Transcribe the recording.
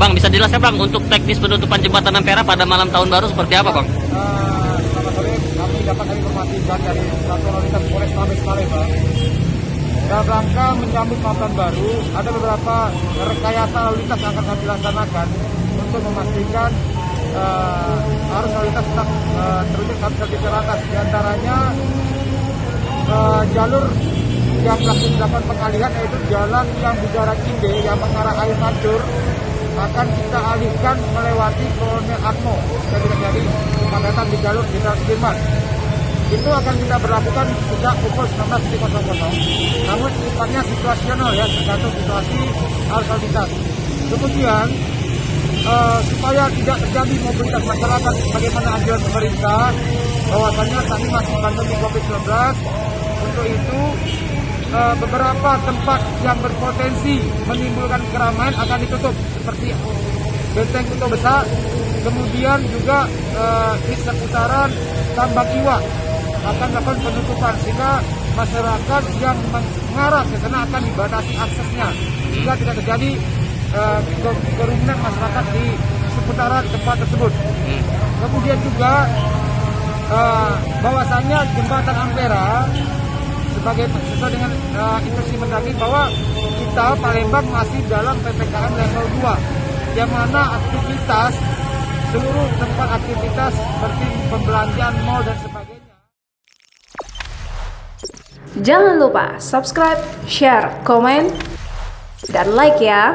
Bang, bisa dijelaskan Bang untuk teknis penutupan jembatan Ampera pada malam tahun baru seperti apa Bang? Selamat sore, kami dapat informasi dari Satuan Lalu Lintas Polrestabes Palembang. Dalam rangka menyambut malam tahun baru, ada beberapa rekayasa lalu lintas yang akan kami laksanakan untuk memastikan arus lalu lintas tetap terus kami terangkas. Di antaranya jalur yang melakukan pengalihan, yaitu jalan yang Bujara Cinde yang mengarah Air Mancur akan kita alihkan melewati Kolonel Atmo dan terjadi kepadatan di jalur Jenderal Sudirman. Itu akan kita berlakukan sejak pukul 19.00. Namun sifatnya situasional ya, tergantung situasi arus lalu lintas. Kemudian supaya tidak terjadi mobilitas masyarakat sebagaimana anjuran pemerintah bahwasanya kami masih pandemi COVID-19, untuk itu beberapa tempat yang berpotensi menimbulkan keramaian akan ditutup seperti Benteng Kuto Besar, kemudian juga di seputaran Tambak Iwa akan melakukan penutupan sehingga masyarakat yang mengarah ke sana akan dibatasi aksesnya sehingga tidak terjadi kerumunan masyarakat di seputaran tempat tersebut. Kemudian juga bahwasanya jembatan Ampera sesuai dengan instruksi Mendagri bahwa kita Palembang masih dalam PPKM level 2, yang mana aktivitas seluruh tempat aktivitas seperti pembelanjaan, mal dan sebagainya. Jangan lupa subscribe, share, komen, dan like ya.